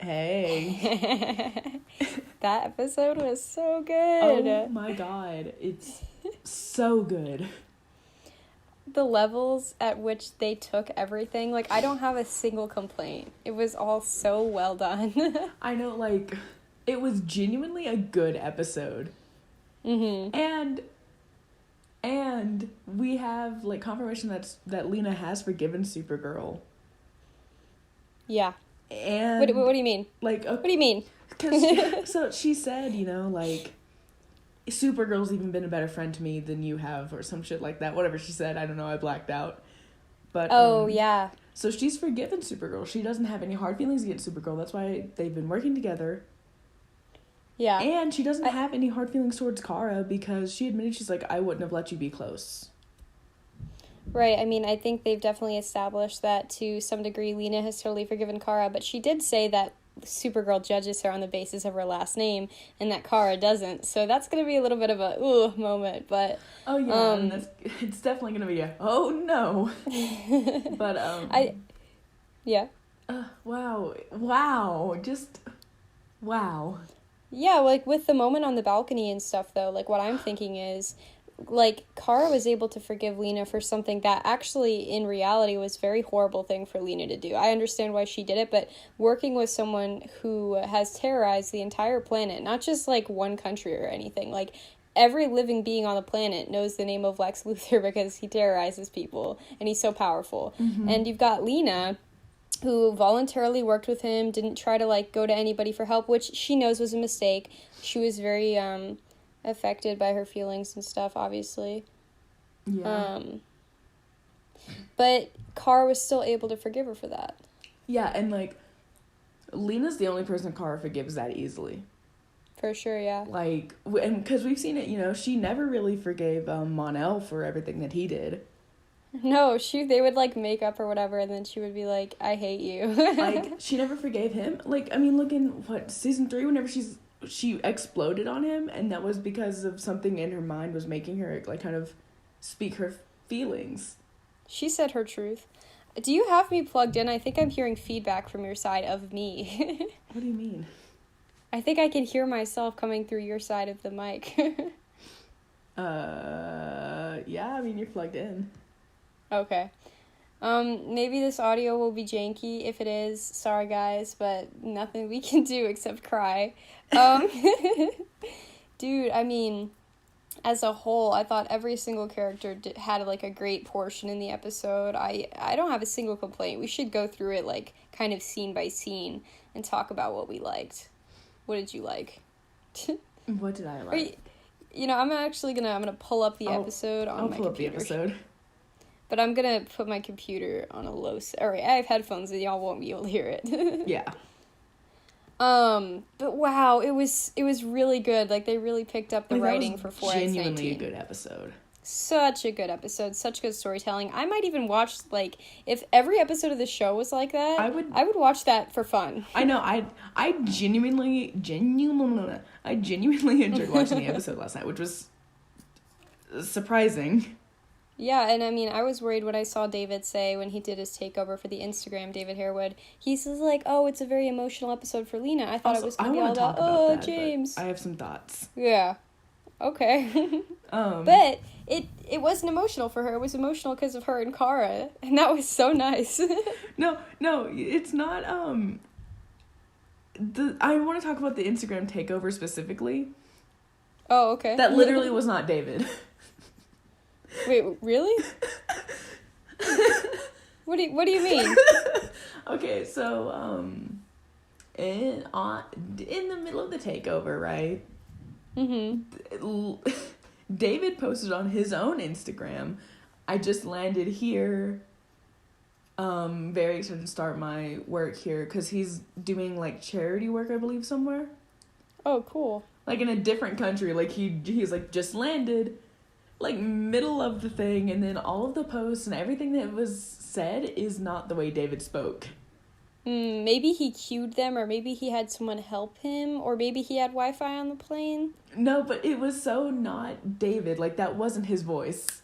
Hey. That episode was so good. Oh my god, it's so good. The levels at which they took everything, like, I don't have a single complaint. It was all so well done. I know, like, it was genuinely a good episode. Mm-hmm. And we have, like, confirmation that Lena has forgiven Supergirl. Yeah. And what do you mean? Like, okay, what do you mean? So she said, you know, like, Supergirl's even been a better friend to me than you have, or some shit like that. Whatever she said, I don't know, I blacked out. But Yeah. So she's forgiven Supergirl. She doesn't have any hard feelings against Supergirl. That's why they've been working together. Yeah. And she doesn't have any hard feelings towards Kara because she admitted, she's like, I wouldn't have let you be close. Right, I mean, I think they've definitely established that to some degree. Lena has totally forgiven Kara, but she did say that Supergirl judges her on the basis of her last name, and that Kara doesn't. So that's going to be a little bit of a ooh moment, but... Oh, yeah, and it's definitely going to be a, oh, no. But, Yeah. Wow. Just, wow. Yeah, like, with the moment on the balcony and stuff, though, like, what I'm thinking is... like, Kara was able to forgive Lena for something that actually, in reality, was a very horrible thing for Lena to do. I understand why she did it, but working with someone who has terrorized the entire planet, not just, like, one country or anything, like, every living being on the planet knows the name of Lex Luthor because he terrorizes people, and he's so powerful. Mm-hmm. And you've got Lena, who voluntarily worked with him, didn't try to, like, go to anybody for help, which she knows was a mistake. She was very, affected by her feelings and stuff, obviously. Yeah. But Kara was still able to forgive her for that. Yeah, and, like, Lena's the only person Kara forgives that easily. For sure, yeah. Like, and because we've seen it, you know, she never really forgave Mon-El for everything that he did. No, they would, like, make up or whatever, and then she would be like, I hate you. Like, she never forgave him. Like, I mean, look in, season 3, whenever she exploded on him, and that was because of something in her mind was making her, like, kind of speak her feelings. She said her truth. Do you have me plugged in? I think I'm hearing feedback from your side of me. What do you mean? I think I can hear myself coming through your side of the mic. Yeah, I mean, you're plugged in. Okay. Maybe this audio will be janky. If it is, sorry guys, but nothing we can do except cry. Dude, I mean, as a whole, I thought every single character had, like, a great portion in the episode. I don't have a single complaint. We should go through it, like, kind of scene by scene and talk about what we liked. What did you like? What did I like? You know, I'm actually I'm gonna pull up the episode on my computer. I'll pull up the episode. But I'm gonna put my computer on a low... Alright, I have headphones and y'all won't be able to hear it. Yeah. But wow, it was really good. Like, they really picked up the writing for 4X19. Genuinely a good episode. Such a good episode. Such good storytelling. I might even watch, like, if every episode of the show was like that, I would watch that for fun. I know. I genuinely enjoyed watching the episode last night, which was surprising. Yeah, and I mean, I was worried when I saw David say, when he did his takeover for the Instagram, David Harewood, he says, like, oh, it's a very emotional episode for Lena. I thought it was going to be all about, oh, James. I have some thoughts. Yeah. Okay. But it wasn't emotional for her. It was emotional because of her and Kara, and that was so nice. No, it's not, I want to talk about the Instagram takeover specifically. Oh, okay. That literally was not David. Wait, really? What do you mean? Okay, so in the middle of the takeover, right? Mm-hmm. David posted on his own Instagram, I just landed here. Very excited to start my work here because he's doing, like, charity work, I believe, somewhere. Oh, cool. Like, in a different country. Like, he's like, just landed. Like, middle of the thing, and then all of the posts and everything that was said is not the way David spoke. Maybe he cued them, or maybe he had someone help him, or maybe he had Wi-Fi on the plane. No, but it was so not David. Like, that wasn't his voice.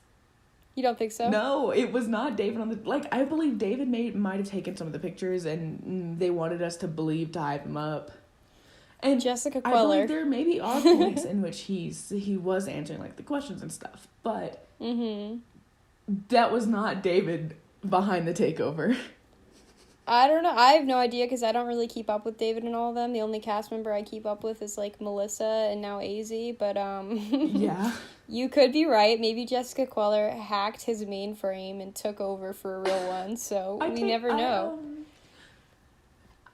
You don't think so? No, it was not David on the... Like, I believe David might have taken some of the pictures, and they wanted us to believe to hype him up. And Jessica Queller. I believe there maybe are points in which he was answering, like, the questions and stuff. But that was not David behind the takeover. I don't know. I have no idea because I don't really keep up with David and all of them. The only cast member I keep up with is, like, Melissa and now AZ. But, yeah. You could be right. Maybe Jessica Queller hacked his mainframe and took over for a real one. So we never know.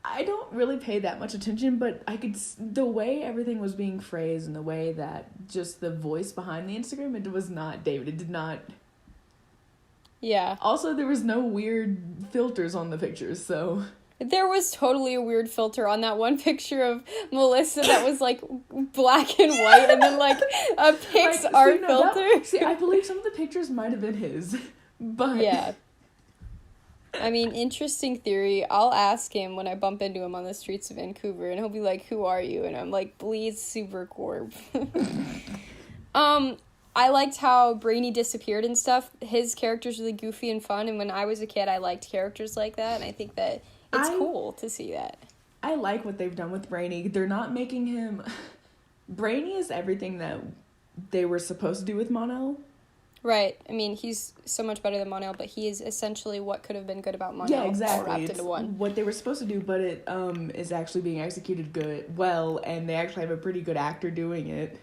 I don't really pay that much attention, but the way everything was being phrased and the way that just the voice behind the Instagram, it was not David. It did not... Yeah. Also, there was no weird filters on the pictures, so... There was totally a weird filter on that one picture of Melissa that was, like, black and white, and then, like, a PixArt filter. I believe some of the pictures might have been his, but... Yeah. I mean, interesting theory. I'll ask him when I bump into him on the streets of Vancouver, and he'll be like, "Who are you?" And I'm like, "Bleed Supercorp." I liked how Brainy disappeared and stuff. His character's really goofy and fun, and when I was a kid, I liked characters like that, and I think that it's cool to see that. I like what they've done with Brainy. They're not making him... Brainy is everything that they were supposed to do with Mon-El. Right. I mean, he's so much better than Mon-El, but he is essentially what could have been good about Mon-El. Yeah, exactly. All wrapped into one. What they were supposed to do, but it is actually being executed well, and they actually have a pretty good actor doing it.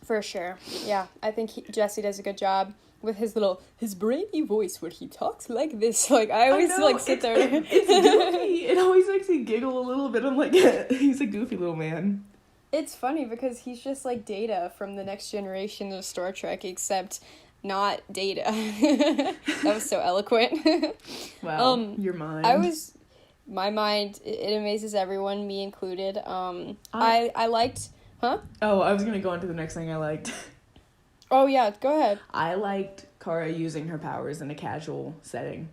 For sure. Yeah, I think Jesse does a good job with his brainy voice where he talks like this. Like, I always, sit there. It's goofy. It always makes me giggle a little bit. I'm like, he's a goofy little man. It's funny because he's just like Data from the next generation of Star Trek, except not Data. That was so eloquent. Wow, your mind. My mind, it amazes everyone, me included. I liked... Huh? Oh, I was going to go on to the next thing I liked. Oh, yeah, go ahead. I liked Kara using her powers in a casual setting.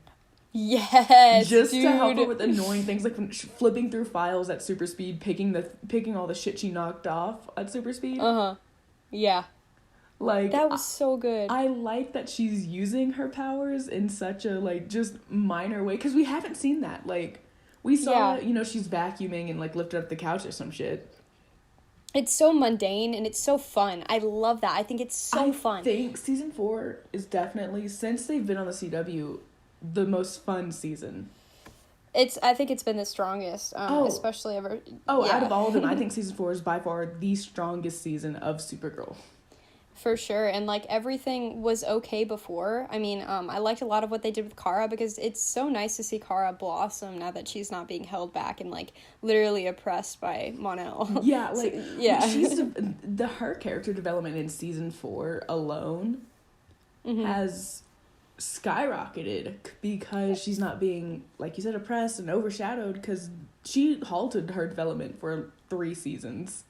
Yes, Just to help her with annoying things, like flipping through files at super speed, picking all the shit she knocked off at super speed. Uh-huh. Yeah. Like, that was so good. I like that she's using her powers in such a, like, just minor way, because we haven't seen that. Like, we saw, she's vacuuming and, like, lifted up the couch or some shit. It's so mundane, and it's so fun. I love that. I think it's so fun. I think season 4 is definitely, since they've been on the CW, the most fun season. I think it's been the strongest, especially ever. Oh, yeah. Out of all of them, I think season 4 is by far the strongest season of Supergirl. For sure, and, like, everything was okay before. I mean, I liked a lot of what they did with Kara, because it's so nice to see Kara blossom now that she's not being held back and, like, literally oppressed by Mon-El. Yeah, like, her character development in season 4 alone has skyrocketed because she's not being, like you said, oppressed and overshadowed, because she halted her development for 3 seasons.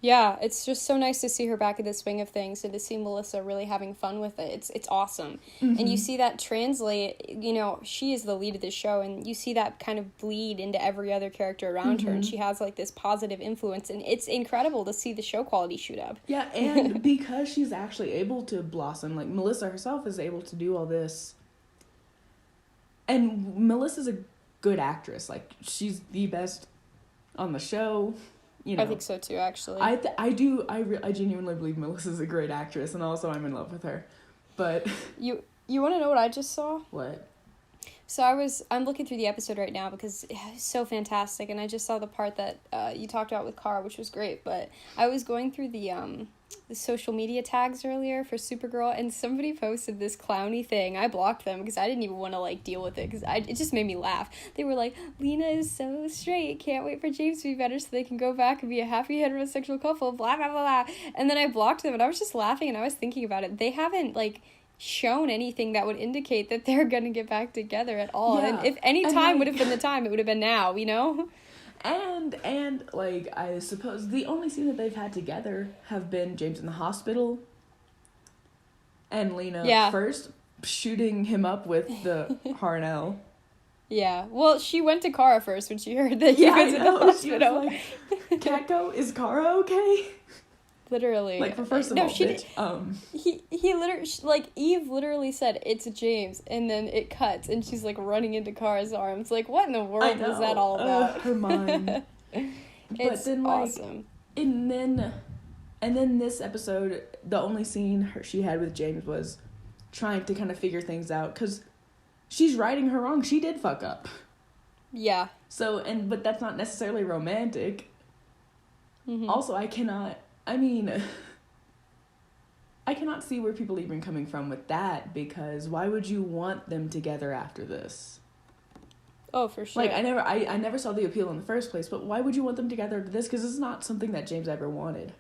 Yeah, it's just so nice to see her back in the swing of things and to see Melissa really having fun with it. It's awesome. Mm-hmm. And you see that translate, she is the lead of the show, and you see that kind of bleed into every other character around her, and she has, like, this positive influence, and it's incredible to see the show quality shoot up. Yeah, and because she's actually able to blossom, like, Melissa herself is able to do all this. And Melissa's a good actress. Like, she's the best on the show. I think so too, actually. I genuinely believe Melissa's a great actress, and also I'm in love with her. But you want to know what I just saw? What? So I'm looking through the episode right now because it's so fantastic, and I just saw the part that you talked about with Kara, which was great. But I was going through the social media tags earlier for Supergirl, and somebody posted this clowny thing. I blocked them because I didn't even want to, like, deal with it, because it just made me laugh. They were like, Lena is so straight, can't wait for James to be better so they can go back and be a happy heterosexual couple, blah, blah, blah, blah. And then I blocked them, and I was just laughing, and I was thinking about it. They haven't, like, shown anything that would indicate that they're gonna get back together at all. Yeah. And if any time would have been the time, it would have been now, And like, I suppose the only scene that they've had together have been James in the hospital and Lena first shooting him up with the Harnell. Yeah, well, she went to Kara first when she heard that he was in the hospital. She was like, Catco, is Kara okay? Literally. Like, for first of all, bitch, he literally, like, Eve literally said, "It's James," and then it cuts, and she's, like, running into Kara's arms. Like, what in the world was that all about? Her mind. It's then, like, awesome. And then this episode, the only scene she had with James was trying to kind of figure things out, because she's righting her wrong. She did fuck up. Yeah. So, but that's not necessarily romantic. Mm-hmm. Also, I cannot see where people even coming from with that, because why would you want them together after this? Oh, for sure. Like, I never saw the appeal in the first place, but why would you want them together after this? Because it's not something that James ever wanted.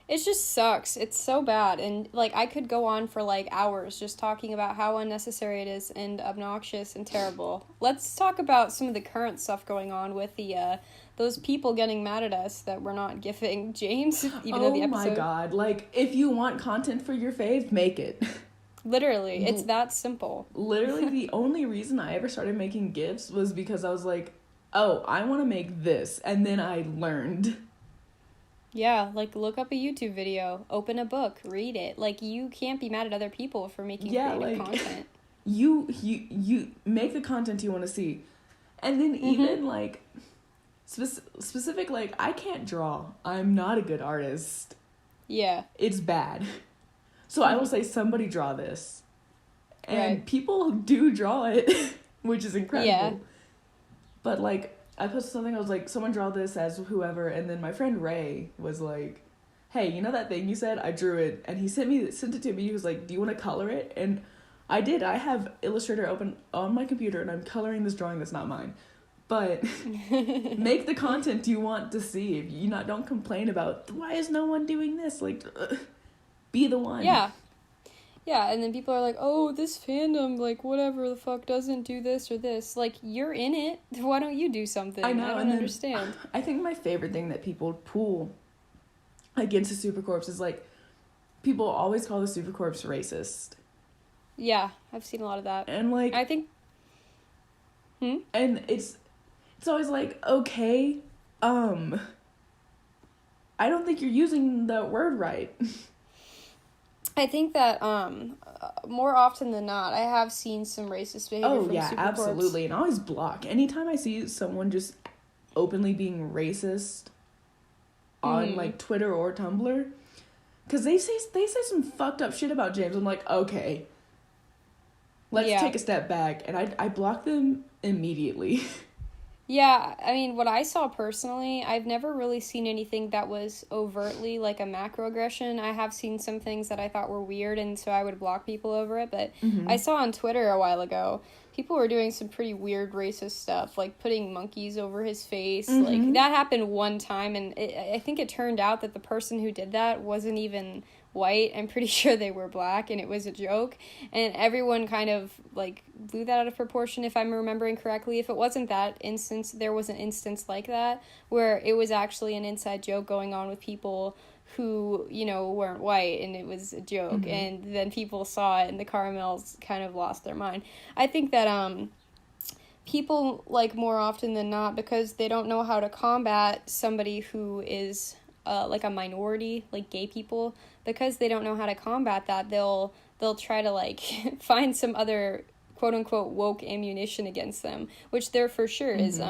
It just sucks. It's so bad. And, like, I could go on for, like, hours just talking about how unnecessary it is and obnoxious and terrible. Let's talk about some of the current stuff going on with those people getting mad at us that we're not giving James, even though the episode... Oh my god. Like, if you want content for your fave, make it. Literally. It's that simple. Literally, the only reason I ever started making GIFs was because I was like, oh, I want to make this. And then I learned... Yeah, like, look up a YouTube video, open a book, read it. Like, you can't be mad at other people for making creative content. You make the content you want to see. And then even, like, specific, like, I can't draw. I'm not a good artist. Yeah. It's bad. So I will say, somebody draw this. And people do draw it, which is incredible. Yeah. But, like... I posted something, I was like, someone draw this as whoever, and then my friend Ray was like, hey, you know that thing you said? I drew it, and he sent it to me, he was like, do you want to color it? And I did, I have Illustrator open on my computer, and I'm coloring this drawing that's not mine. But make the content you want to see. If you don't complain about, why is no one doing this? Like, be the one. Yeah. Yeah, and then people are like, oh, this fandom, like, whatever the fuck doesn't do this or this. Like, you're in it. Why don't you do something? I know. I don't understand. I think my favorite thing that people pull against the Supercorps is, like, people always call the Supercorps racist. Yeah, I've seen a lot of that. And, like... I think... And it's always like, okay, I don't think you're using the word right. I think that more often than not, I have seen some racist behavior from Supercorps. Absolutely, and I always block. Anytime I see someone just openly being racist on like Twitter or Tumblr, because they say some fucked up shit about James. I'm like, okay, let's take a step back, and I block them immediately. Yeah, I mean, what I saw personally, I've never really seen anything that was overtly like a macroaggression. I have seen some things that I thought were weird, and so I would block people over it. But I saw on Twitter a while ago, people were doing some pretty weird racist stuff, like putting monkeys over his face. Like, that happened one time, and I think it turned out that the person who did that wasn't even white. I'm pretty sure they were black, and it was a joke, and everyone kind of like blew that out of proportion, if I'm remembering correctly. If it wasn't that instance, there was an instance like that where it was actually an inside joke going on with people who, you know, weren't white, and it was a joke, and then people saw it, and the caramels kind of lost their mind. I think that people, like, more often than not, because they don't know how to combat somebody who is like a minority, like gay people, because they don't know how to combat that, they'll try to, like, find some other quote-unquote woke ammunition against them, which there for sure is.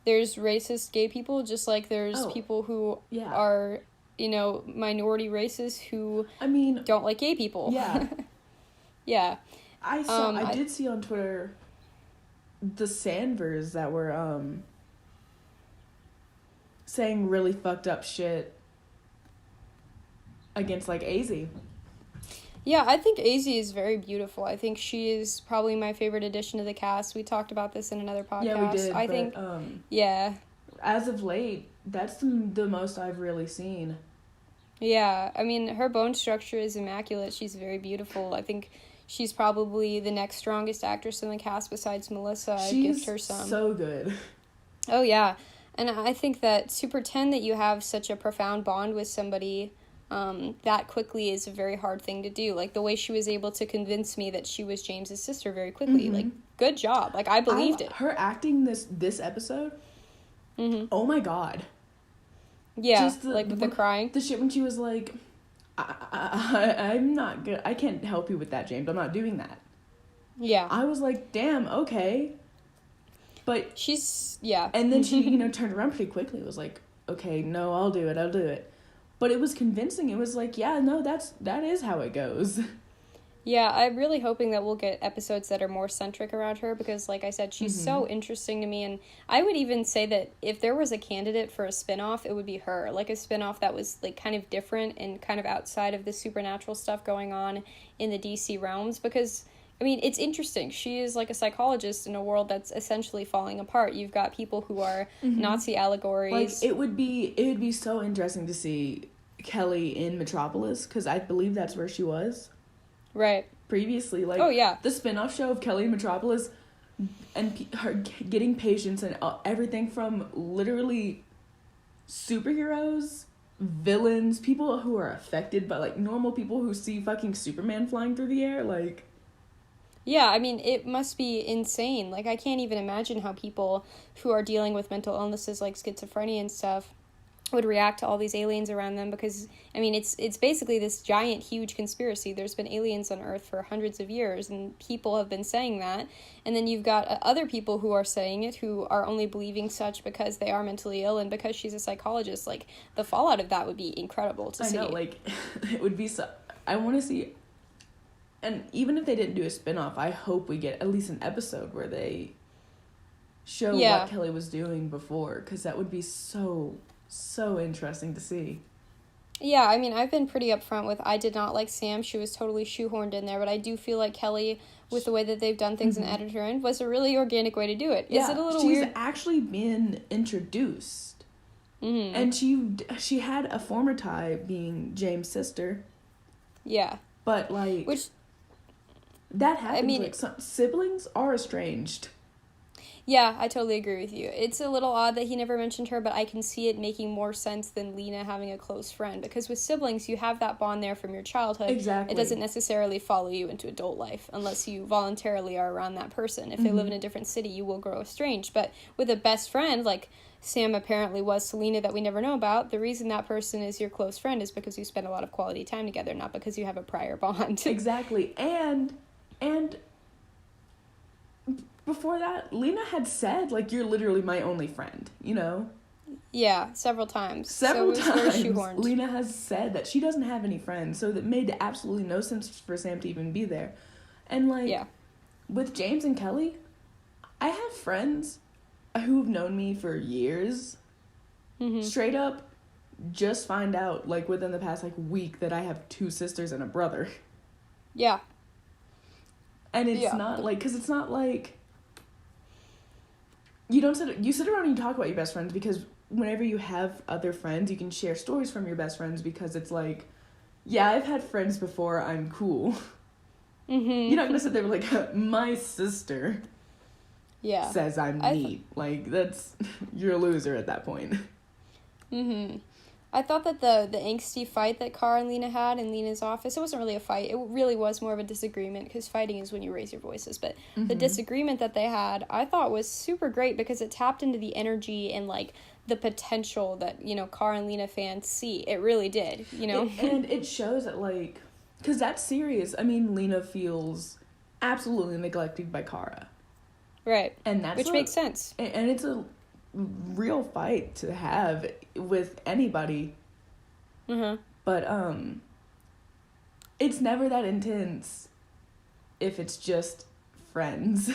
There's racist gay people, just like there's people who are, you know, minority races who don't like gay people. Yeah. Yeah. I did see on Twitter the Sandvers that were saying really fucked up shit against, like, AZ. Yeah, I think AZ is very beautiful. I think she is probably my favorite addition to the cast. We talked about this in another podcast. Yeah, we did. I think, as of late, that's the most I've really seen. Yeah, I mean, her bone structure is immaculate. She's very beautiful. I think she's probably the next strongest actress in the cast besides Melissa. I'd give her some. She's so good. Oh, yeah. And I think that to pretend that you have such a profound bond with somebody that quickly is a very hard thing to do. Like, the way she was able to convince me that she was James's sister very quickly. Like, good job. Like, I believed it. Her acting this episode, oh my god. Yeah, just like with the crying. The shit when she was like, I'm not good. I can't help you with that, James. I'm not doing that. Yeah. I was like, damn, okay. But yeah. And then she, turned around pretty quickly. It was like, okay, no, I'll do it. But it was convincing. It was like, yeah, no, that is how it goes. Yeah, I'm really hoping that we'll get episodes that are more centric around her because, like I said, she's so interesting to me. And I would even say that if there was a candidate for a spinoff, it would be her. Like a spinoff that was like kind of different and kind of outside of the supernatural stuff going on in the DC realms. Because, I mean, it's interesting. She is like a psychologist in a world that's essentially falling apart. You've got people who are Nazi allegories. Like, it would be so interesting to see Kelly in Metropolis because I believe that's where she was. Right. Previously, like, oh, yeah. The spin-off show of Kelly in Metropolis and her getting patients and everything from literally superheroes, villains, people who are affected by, like, normal people who see fucking Superman flying through the air, like... Yeah, I mean, it must be insane. Like, I can't even imagine how people who are dealing with mental illnesses like schizophrenia and stuff would react to all these aliens around them because, I mean, it's basically this giant, huge conspiracy. There's been aliens on Earth for hundreds of years, and people have been saying that. And then you've got other people who are saying it, who are only believing such because they are mentally ill and because she's a psychologist. Like, the fallout of that would be incredible to see. I know, like, it would be so... I want to see... And even if they didn't do a spinoff, I hope we get at least an episode where they show what Kelly was doing before, because that would be so interesting to see. Yeah, I mean, I've been pretty upfront with I did not like Sam. She was totally shoehorned in there, but I do feel like Kelly, with the way that they've done things and edited her in, was a really organic way to do it. Yeah, is it a little weird? She's actually been introduced. And she had a former tie being James' sister. Yeah. But, like... Which... That happens. I mean, like, some siblings are estranged. Yeah, I totally agree with you. It's a little odd that he never mentioned her, but I can see it making more sense than Lena having a close friend. Because with siblings, you have that bond there from your childhood. Exactly. It doesn't necessarily follow you into adult life unless you voluntarily are around that person. If they live in a different city, you will grow estranged. But with a best friend, like Sam apparently was to Lena that we never know about, the reason that person is your close friend is because you spend a lot of quality time together, not because you have a prior bond. Exactly. And before that, Lena had said, like, you're literally my only friend, you know? Yeah, several times. Several times, Lena has said that she doesn't have any friends, so that made absolutely no sense for Sam to even be there. And, like, with James and Kelly, I have friends who've known me for years, straight up just find out, like, within the past, like, week that I have 2 sisters and a brother. Yeah. And it's not, like, because it's not, like... You sit around and you talk about your best friends because whenever you have other friends, you can share stories from your best friends because it's like, yeah, I've had friends before, I'm cool. You're not going to sit there like, my sister says I'm neat. Like, you're a loser at that point. I thought that the angsty fight that Cara and Lena had in Lena's office, it wasn't really a fight. It really was more of a disagreement, because fighting is when you raise your voices. But the disagreement that they had, I thought was super great, because it tapped into the energy and, like, the potential that, you know, Cara and Lena fans see. It really did, you know? And it shows that, like, because that's serious. I mean, Lena feels absolutely neglected by Cara. Right. And which makes sense. And it's a real fight to have with anybody. But it's never that intense if it's just friends.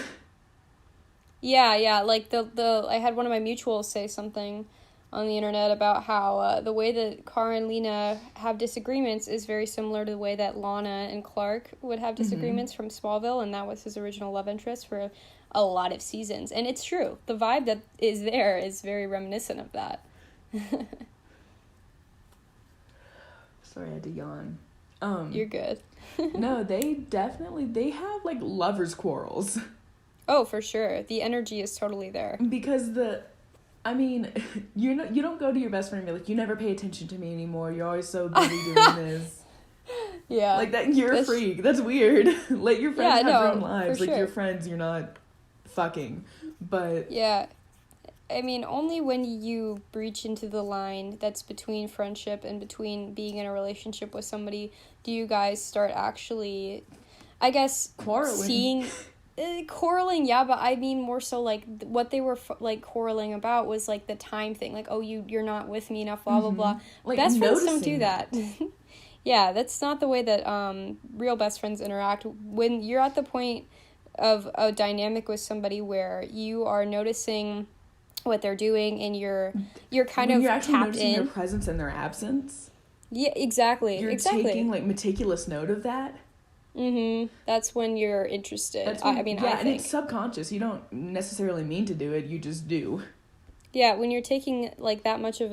Yeah, like the I had one of my mutuals say something on the internet about how the way that Cara and Lena have disagreements is very similar to the way that Lana and Clark would have disagreements from Smallville, and that was his original love interest for a lot of seasons. And it's true. The vibe that is there is very reminiscent of that. Sorry, I had to yawn. You're good. No, they have, like, lovers' quarrels. Oh, for sure. The energy is totally there. Because you don't go to your best friend and be like, you never pay attention to me anymore. You're always so busy doing this. Yeah. Like, that, you're a freak. That's weird. Let your friends have their own lives. Like, your friends, you're not fucking. But... Yeah. I mean, only when you breach into the line that's between friendship and between being in a relationship with somebody do you guys start actually, I guess, quarreling. Seeing... quarreling, yeah, but I mean more so like what they were like quarreling about was like the time thing, like, oh, you're not with me enough, blah blah blah. Like, best friends don't do that. Yeah, that's not the way that real best friends interact. When you're at the point of a dynamic with somebody where you are noticing what they're doing and you're kind of you're actually tapped noticing in their presence and their absence. Yeah, exactly. You're taking like meticulous note of that. That's when you're interested. I think. And it's subconscious. You don't necessarily mean to do it. You just do. Yeah, when you're taking like that much of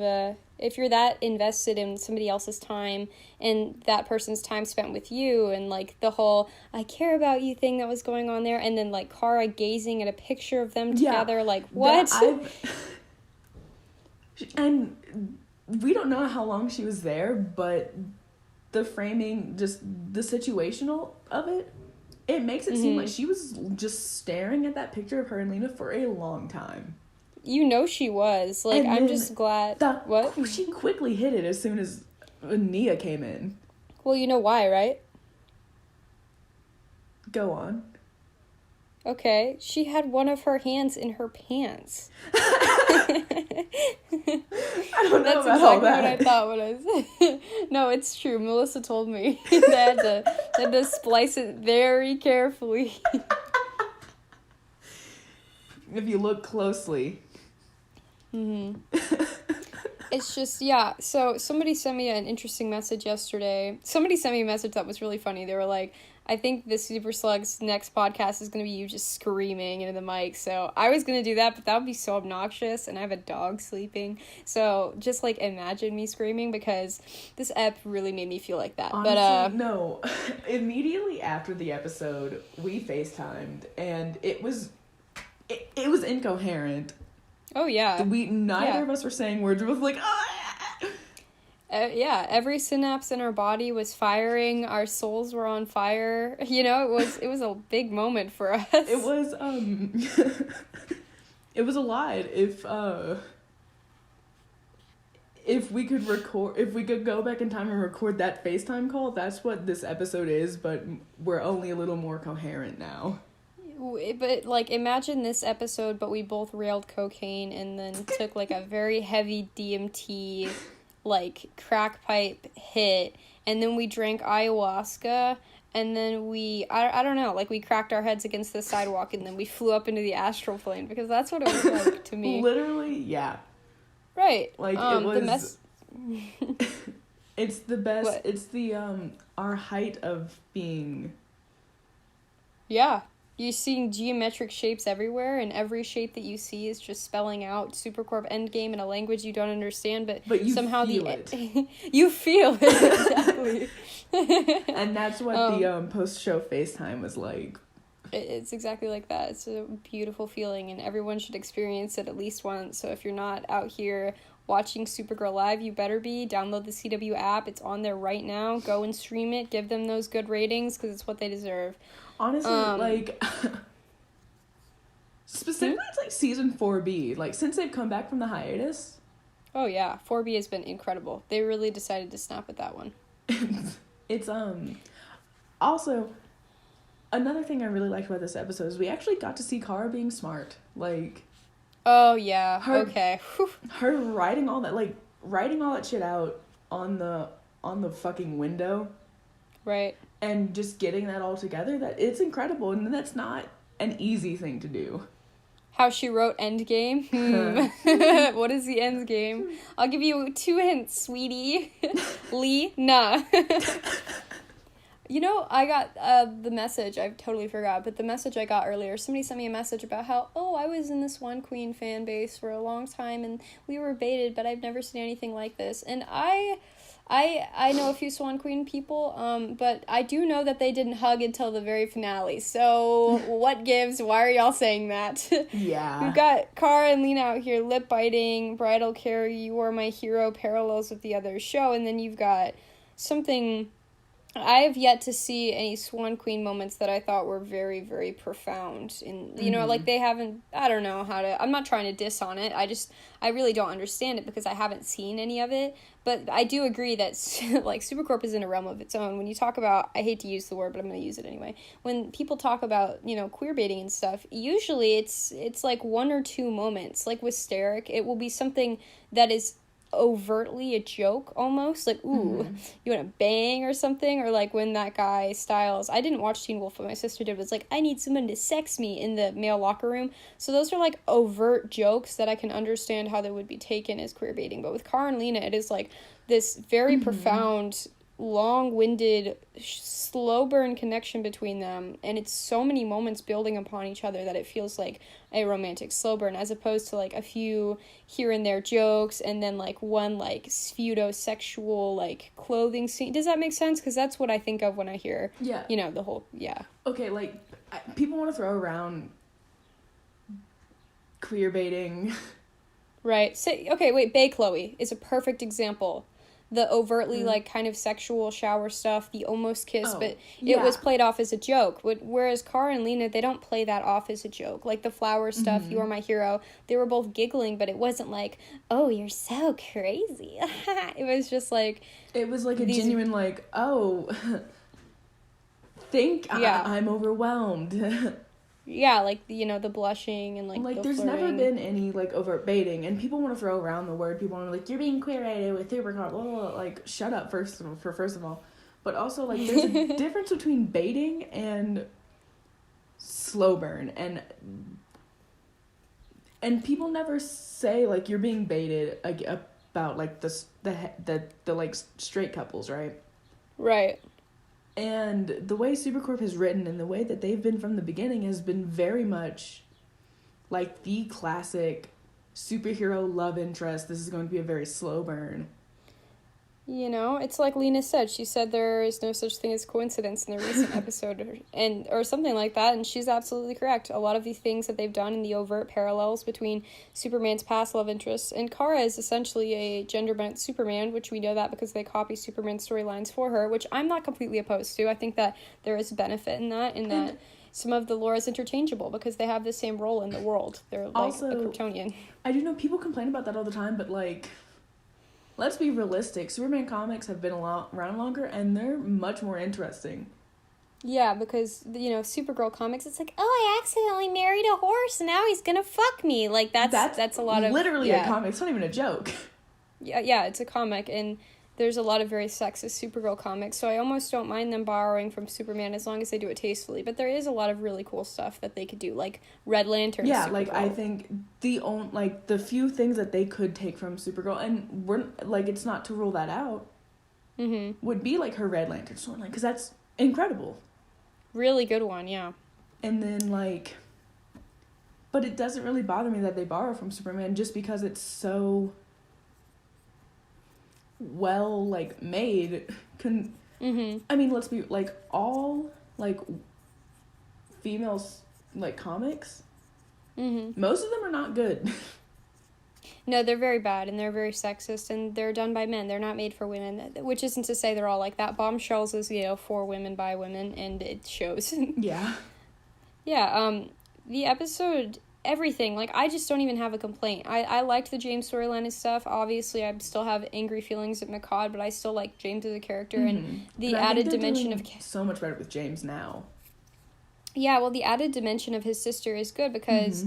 if you're that invested in somebody else's time and that person's time spent with you and like the whole I care about you thing that was going on there, and then like Kara gazing at a picture of them together, like what? And we don't know how long she was there, but the framing, just the situational of it makes it seem like she was just staring at that picture of her and Lena for a long time. You know she was. Like, and I'm just glad... What? She quickly hit it as soon as Nia came in. Well, you know why, right? Go on. Okay, she had one of her hands in her pants. I don't know That's about exactly all that. what I thought when I said. No, it's true. Melissa told me they had to splice it very carefully. If you look closely. It's just, yeah. So somebody sent me an interesting message yesterday. Somebody sent me a message that was really funny. They were like, I think the Super Slugs next podcast is going to be you just screaming into the mic. So I was going to do that, but that would be so obnoxious, and I have a dog sleeping. So just, like, imagine me screaming, because this ep really made me feel like that. Honestly, but no. Immediately after the episode, we FaceTimed, and it was incoherent. Oh, yeah. Neither of us were saying words. We were both like, ah! Yeah, every synapse in our body was firing. Our souls were on fire. You know, it was a big moment for us. It was it was a lot. If we could go back in time and record that FaceTime call, that's what this episode is, but we're only a little more coherent now. But, like, imagine this episode, but we both railed cocaine and then took, like, a very heavy DMT, like, crack pipe hit, and then we drank ayahuasca, and then I don't know, like, we cracked our heads against the sidewalk, and then we flew up into the astral plane, because that's what it was like to me. Literally, yeah. Right. Like, it was... It's the best... What? It's the, our height of being... Yeah. You're seeing geometric shapes everywhere, and every shape that you see is just spelling out Supercorp Endgame in a language you don't understand, but you somehow feel it. You feel it, exactly. And that's what the post-show FaceTime was like. It's exactly like that. It's a beautiful feeling, and everyone should experience it at least once. So if you're not out here watching Supergirl live, you better be. Download the CW app. It's on there right now. Go and stream it. Give them those good ratings, because it's what they deserve. Honestly, like, specifically, it's like season 4B. Like, since they've come back from the hiatus. Oh, yeah. 4B has been incredible. They really decided to snap at that one. It's, also, another thing I really liked about this episode is we actually got to see Kara being smart. Like. Oh, yeah. Okay. Whew. Her writing all that shit out on the fucking window. Right. And just getting that all together, that it's incredible, and that's not an easy thing to do. How she wrote Endgame? What is the Endgame? I'll give you 2 hints, sweetie. Lee? Nah. You know, I got the message, I totally forgot, but the message I got earlier, somebody sent me a message about how, I was in this One Queen fan base for a long time, and we were baited, but I've never seen anything like this. And I know a few Swan Queen people, but I do know that they didn't hug until the very finale. So what gives? Why are y'all saying that? Yeah. We've got Kara and Lena out here lip biting, bridal care, you are my hero, parallels with the other show, and then you've got something I have yet to see any Swan Queen moments that I thought were very, very profound. And, you know, like, they haven't, I don't know how to, I'm not trying to diss on it. I really don't understand it because I haven't seen any of it. But I do agree that, like, Supercorp is in a realm of its own. When you talk about, I hate to use the word, but I'm going to use it anyway. When people talk about, you know, queer baiting and stuff, usually it's like one or two moments. Like with Steric, it will be something that is overtly a joke almost, like, ooh, you want to bang or something, or like when that guy Styles, I didn't watch Teen Wolf, but my sister did, was like, I need someone to sex me in the male locker room. So those are like overt jokes that I can understand how they would be taken as queer baiting. But with Cara and Lena, it is like this very profound, long-winded, slow burn connection between them, and it's so many moments building upon each other that it feels like a romantic slow burn, as opposed to like a few here and there jokes and then like one like pseudo-sexual like clothing scene. Does that make sense? Because that's what I think of when I hear, you know, the whole, Okay, like, people want to throw around queer baiting. Right. So, okay, wait, Bae Chloe is a perfect example. The overtly, like, kind of sexual shower stuff, the almost kiss, but it was played off as a joke. Whereas Cara and Lena, they don't play that off as a joke. Like, the flower stuff, You Are My Hero, they were both giggling, but it wasn't like, oh, you're so crazy. It was just like... It was like a genuine, like, oh, I'm overwhelmed. Yeah, like, you know, the blushing and, like, like, the there's flirting. never been any, like, overt baiting, and people want to throw around the word, people want to, like, you're being queer-baited with Supercorp, blah, blah, blah. Like, shut up, first of all. But also, like, there's a difference between baiting and slow burn, and people never say, like, you're being baited about, like, the like, straight couples, right? Right. And the way Supercorp has written and the way that they've been from the beginning has been very much like the classic superhero love interest. This is going to be a very slow burn. You know, it's like Lena said. She said there is no such thing as coincidence in the recent episode or something like that, and she's absolutely correct. A lot of the things that they've done in the overt parallels between Superman's past love interests, and Kara is essentially a gender-bent Superman, which we know that because they copy Superman storylines for her, which I'm not completely opposed to. I think that there is a benefit in that some of the lore is interchangeable because they have the same role in the world. They're like also, a Kryptonian. I do know people complain about that all the time, but like... Let's be realistic. Superman comics have been around longer, and they're much more interesting. Yeah, because, you know, Supergirl comics, it's like, oh, I accidentally married a horse, and now he's gonna fuck me. Like, that's a lot of... literally a comic. It's not even a joke. Yeah, it's a comic, and there's a lot of very sexist Supergirl comics, so I almost don't mind them borrowing from Superman as long as they do it tastefully. But there is a lot of really cool stuff that they could do, like Red Lantern. Yeah, Supergirl. like I think the few things that they could take from Supergirl, and we're like, it's not to rule that out, would be like her Red Lantern storyline, because that's incredible. Really good one, yeah. And then like, but it doesn't really bother me that they borrow from Superman just because it's so well like made. I mean, let's be like, all like females like comics, most of them are not good. No, they're very bad, and they're very sexist, and they're done by men. They're not made for women, which isn't to say they're all like that. Bombshells is, you know, for women by women, and it shows. Yeah, the episode, everything, like, I just don't even have a complaint. I liked the James storyline and stuff. Obviously, I still have angry feelings at McCall, but I still like James as a character, and the added dimension of... so much better with James now. Yeah, well, the added dimension of his sister is good because,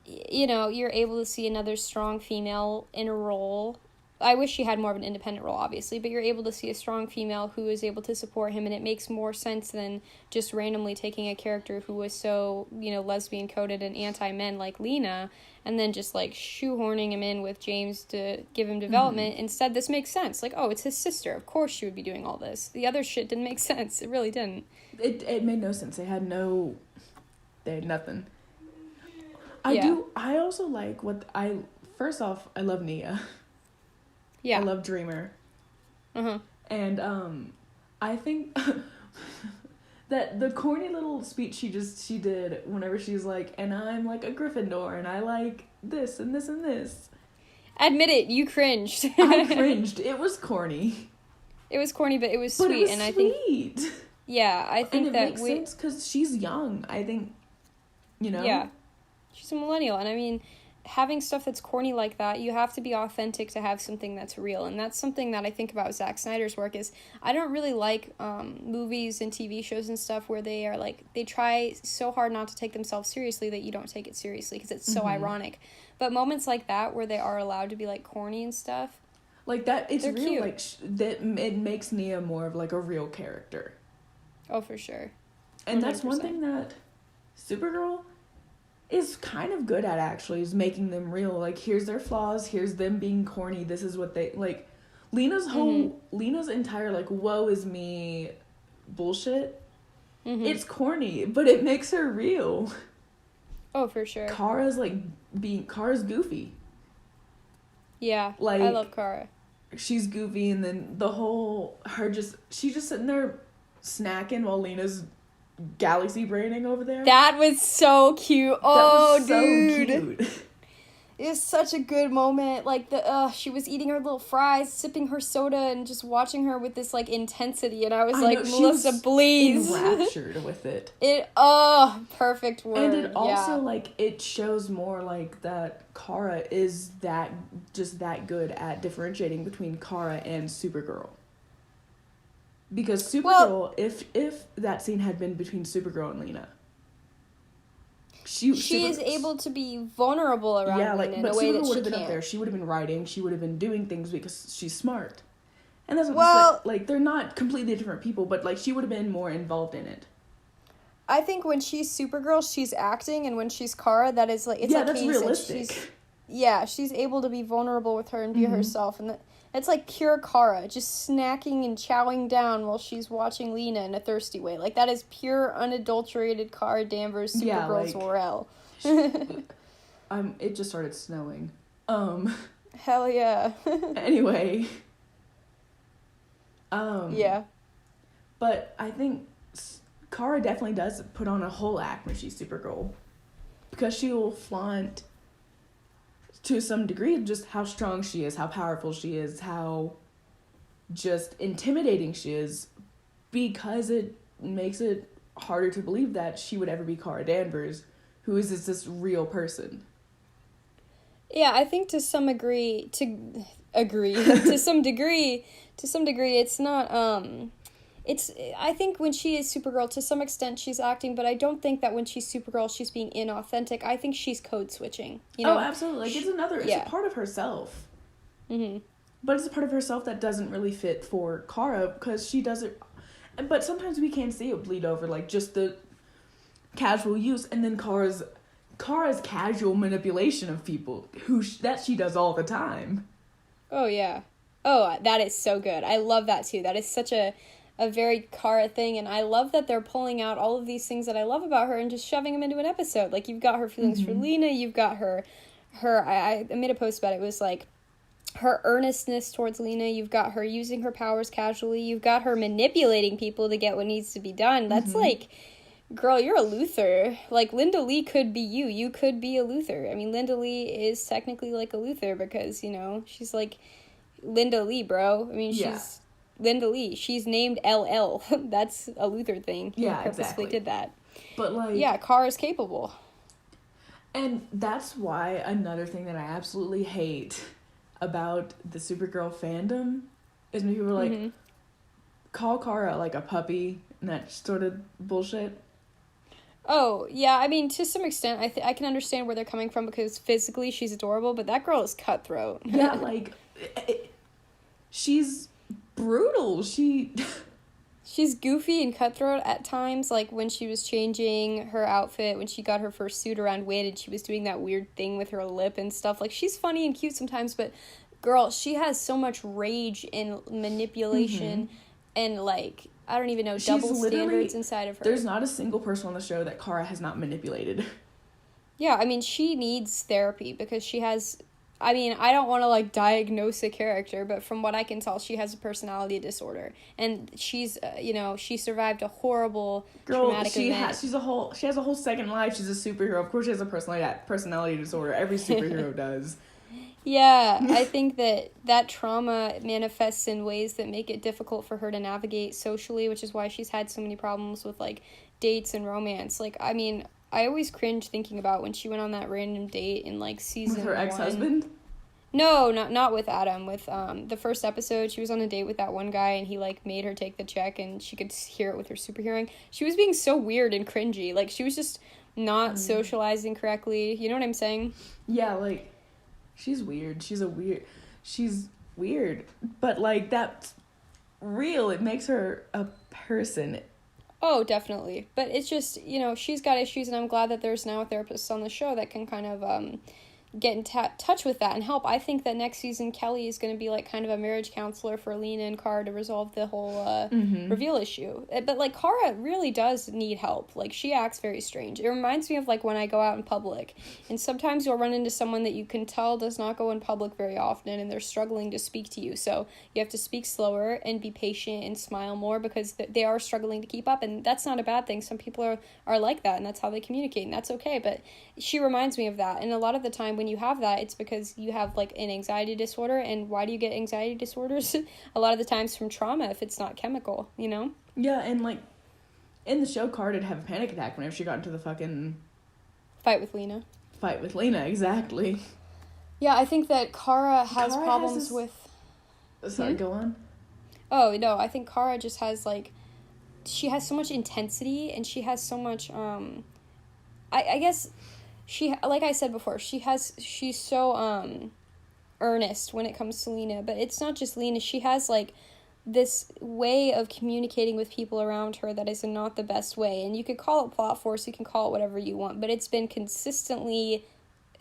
you know, you're able to see another strong female in a role. I wish she had more of an independent role, obviously, but you're able to see a strong female who is able to support him, and it makes more sense than just randomly taking a character who was so, you know, lesbian-coded and anti-men like Lena, and then just, like, shoehorning him in with James to give him development. Instead, this makes sense. Like, oh, it's his sister. Of course she would be doing all this. The other shit didn't make sense. It really didn't. It made no sense. They had nothing. I also like first off, I love Nia. Yeah. I love Dreamer. And I think that the corny little speech she did whenever she's like, and I'm like a Gryffindor, and I like this and this and this. Admit it, you cringed. I cringed. It was corny. It was corny, but it was But sweet, it was and I sweet. think, yeah, I think and it that makes sense because she's young. I think, you know. Yeah, she's a millennial, and I mean, having stuff that's corny like that, you have to be authentic to have something that's real, and that's something that I think about Zack Snyder's work is I don't really like movies and TV shows and stuff where they are like, they try so hard not to take themselves seriously that you don't take it seriously because it's so ironic. But moments like that where they are allowed to be like corny and stuff, like that, it's they're real. cute. Like that, it makes Nia more of like a real character. Oh, for sure. And 100%. that's one thing that Supergirl is kind of good at, actually, is making them real. Like, here's their flaws, here's them being corny, this is what they, like, Lena's entire, like, woe is me bullshit, it's corny, but it makes her real. Oh, for sure. Kara's goofy. Yeah, like, I love Kara. She's goofy, and then she's just sitting there snacking while Lena's galaxy braining over there. That was so cute. Oh, that was dude. so cute. It was such a good moment. Like, she was eating her little fries, sipping her soda, and just watching her with this, like, intensity. And I was like, Melissa, please. Enraptured with it. Perfect word. And it also, like, it shows more, like, that Kara is just that good at differentiating between Kara and Supergirl. Because Supergirl, if that scene had been between Supergirl and Lena, she is able to be vulnerable around Lena in a way that she would have been can't. up there. She would have been writing. She would have been doing things because she's smart. And that's what like they're not completely different people, but like she would have been more involved in it. I think when she's Supergirl, she's acting, and when she's Kara, that is like like that's realistic. She's able to be vulnerable with her and be herself, and it's like pure Kara, just snacking and chowing down while she's watching Lena in a thirsty way. Like, that is pure, unadulterated Kara Danvers, Supergirl Zor-El. It just started snowing. Hell yeah. Anyway. Yeah. But I think Kara definitely does put on a whole act when she's Supergirl. Because she will flaunt, to some degree, just how strong she is, how powerful she is, how just intimidating she is, because it makes it harder to believe that she would ever be Kara Danvers, who is this real person. Yeah, I think to some degree, it's not, I think when she is Supergirl, to some extent, she's acting, but I don't think that when she's Supergirl, she's being inauthentic. I think she's code switching. You know? Oh, absolutely. Like, it's a part of herself. Mm-hmm. But it's a part of herself that doesn't really fit for Kara, because she doesn't... But sometimes we can't see it bleed over, like, just the casual use, and then Kara's casual manipulation of people, that she does all the time. Oh, yeah. Oh, that is so good. I love that, too. That is such a very Kara thing, and I love that they're pulling out all of these things that I love about her and just shoving them into an episode. Like, you've got her feelings for Lena, you've got I made a post about it, was like, her earnestness towards Lena, you've got her using her powers casually, you've got her manipulating people to get what needs to be done. That's like, girl, you're a Luthor. Like, Linda Lee could be you could be a Luthor. I mean, Linda Lee is technically like a Luthor because, you know, she's like Linda Lee, bro. I mean, she's Linda Lee. She's named LL. That's a Luthor thing. He purposely did that. But, like... Yeah, Kara's capable. And that's why another thing that I absolutely hate about the Supergirl fandom is when people are like, call Kara, like, a puppy, and that sort of bullshit. Oh, yeah, I mean, to some extent, I can understand where they're coming from because physically she's adorable, but that girl is cutthroat. Yeah, like, she's brutal. She's goofy and cutthroat at times, like when she was changing her outfit, when she got her first suit around Wade, and she was doing that weird thing with her lip and stuff. Like, she's funny and cute sometimes, but, girl, she has so much rage and manipulation and, like... I don't even know, double standards inside of her. There's not a single person on the show that Kara has not manipulated. Yeah, I mean, she needs therapy because she has... I mean, I don't want to, like, diagnose a character, but from what I can tell, she has a personality disorder. And she's, she survived a horrible, traumatic event. She has a whole second life. She's a superhero. Of course she has a personality disorder. Every superhero does. Yeah, I think that trauma manifests in ways that make it difficult for her to navigate socially, which is why she's had so many problems with, like, dates and romance. Like, I mean, I always cringe thinking about when she went on that random date in, like, season With her ex-husband? No, not with Adam. With the first episode, she was on a date with that one guy, and he, like, made her take the check, and she could hear it with her super hearing. She was being so weird and cringy. Like, she was just not socializing correctly. You know what I'm saying? Yeah, like, she's weird. She's weird. But, like, that's real. It makes her a person. Oh, definitely. But it's just, you know, she's got issues, and I'm glad that there's now a therapist on the show that can kind of get in touch with that and help. I think that next season Kelly is going to be, like, kind of a marriage counselor for Lena and Cara to resolve the whole reveal issue. But, like, Cara really does need help. Like, she acts very strange. It reminds me of, like, when I go out in public, and sometimes you'll run into someone that you can tell does not go in public very often, and they're struggling to speak to you. So you have to speak slower and be patient and smile more, because they are struggling to keep up, and that's not a bad thing. Some people are like that, and that's how they communicate, and that's okay. But she reminds me of that, and a lot of the time when you have that, it's because you have, like, an anxiety disorder. And why do you get anxiety disorders? A lot of the times from trauma, if it's not chemical, you know? Yeah, and, like, in the show, Cara did have a panic attack whenever she got into the fucking fight with Lena. Exactly. Yeah, I think that Cara has problems with... Sorry, go on. Oh, no, I think Cara just has, like... She has so much intensity, and she has so much, I guess... She, like I said before, she's so, earnest when it comes to Lena, but it's not just Lena. She has, like, this way of communicating with people around her that is not the best way, and you could call it plot force, you can call it whatever you want, but it's been consistently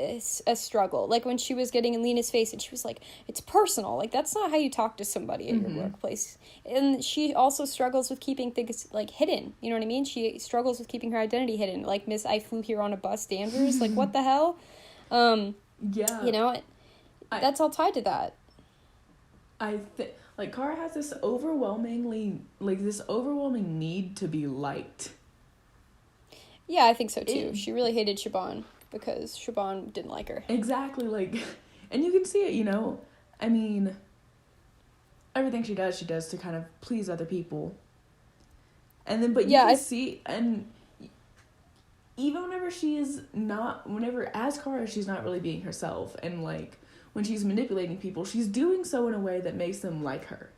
a struggle. Like, when she was getting in Lena's face, and she was like, it's personal. Like, that's not how you talk to somebody at your workplace. And she also struggles with keeping things, like, hidden. You know what I mean? She struggles with keeping her identity hidden. Like, Miss I Flew Here on a Bus Danvers. Like, what the hell? Yeah. You know, that's all tied to that. I think, like, Cara has this overwhelming need to be liked. Yeah, I think so, too. She really hated Siobhan, because Siobhan didn't like her. Exactly, like, and you can see it, you know, I mean, everything she does to kind of please other people. And then, but you can see, and even whenever as Cara, she's not really being herself, and, like, when she's manipulating people, she's doing so in a way that makes them like her.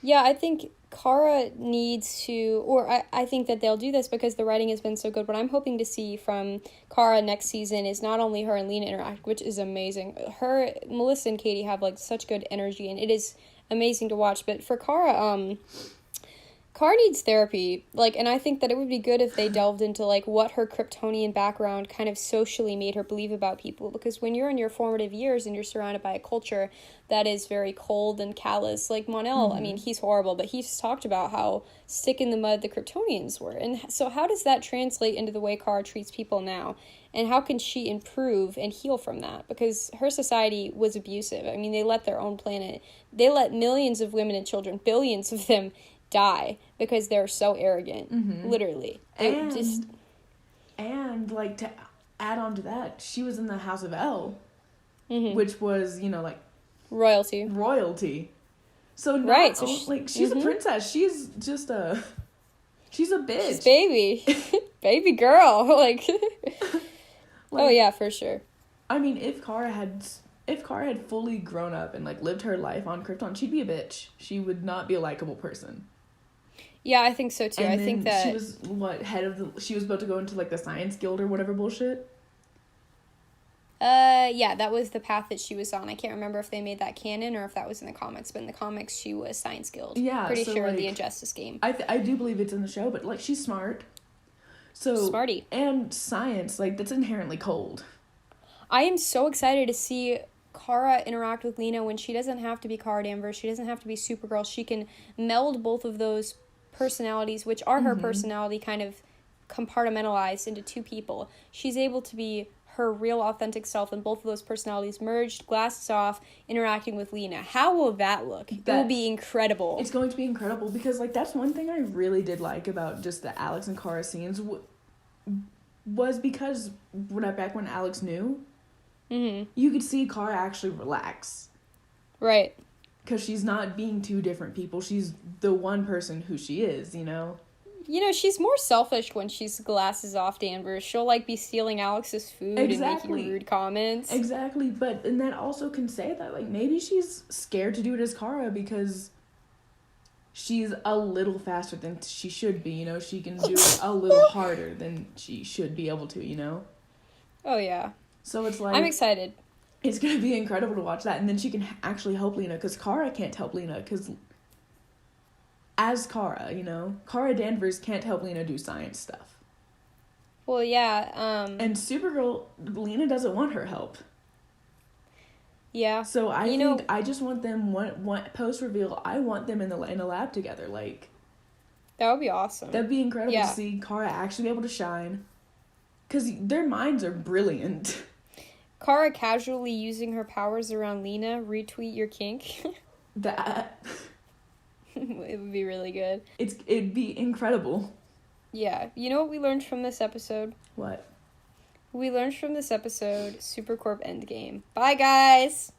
Yeah, I think Cara needs to, or I think that they'll do this because the writing has been so good. What I'm hoping to see from Cara next season is not only her and Lena interact, which is amazing. Melissa and Katie have, like, such good energy, and it is amazing to watch. But for Cara, Cara needs therapy, like, and I think that it would be good if they delved into, like, what her Kryptonian background kind of socially made her believe about people, because when you're in your formative years and you're surrounded by a culture that is very cold and callous, like Mon-El, I mean, he's horrible, but he's talked about how stick in the mud the Kryptonians were, and so how does that translate into the way Cara treats people now, and how can she improve and heal from that, because her society was abusive. I mean, they let their own planet, they let millions of women and children, billions of them, die because they're so arrogant, literally. And like, to add on to that, she was in the House of El, which was, you know, like, royalty. So not she's a princess. She's just she's a bitch. She's baby girl. Like, oh yeah, for sure. I mean, if Cara had fully grown up and, like, lived her life on Krypton, she'd be a bitch. She would not be a likable person. Yeah, I think so too. And I think that she was she was about to go into, like, the science guild or whatever bullshit. Yeah, that was the path that she was on. I can't remember if they made that canon or if that was in the comics, but in the comics she was Science Guild. Yeah, pretty so, sure, like, the Injustice game. I do believe it's in the show, but, like, she's smart. So Smarty. And science, like, that's inherently cold. I am so excited to see Cara interact with Lena when she doesn't have to be Cara Danvers. She doesn't have to be Supergirl. She can meld both of those personalities, which are her personality, kind of compartmentalized into two people. She's able to be her real authentic self, and both of those personalities merged, glasses off, interacting with Lena. How will that look? It will be incredible. It's going to be incredible because, like, that's one thing I really did like about just the Alex and Cara scenes was because back when Alex knew, you could see Kara actually relax. Right. Because she's not being two different people. She's the one person who she is, you know? You know, she's more selfish when she's glasses off Danvers. She'll, like, be stealing Alex's food and making rude comments. Exactly, but, and that also can say that, like, maybe she's scared to do it as Kara because she's a little faster than she should be, you know? She can do it a little harder than she should be able to, you know? Oh, yeah. So it's like... I'm excited. It's going to be incredible to watch that, and then she can actually help Lena, because Kara can't help Lena, because as Kara, you know, Kara Danvers can't help Lena do science stuff. Well, yeah, And Supergirl, Lena doesn't want her help. Yeah. So I think I just want them, one post-reveal, I want them in a lab together, like... That would be awesome. That'd be incredible to see Kara actually be able to shine, because their minds are brilliant. Kara casually using her powers around Lena, retweet your kink. That... It would be really good. It'd be incredible. Yeah. You know what we learned from this episode? What? We learned from this episode Supercorp Endgame. Bye, guys!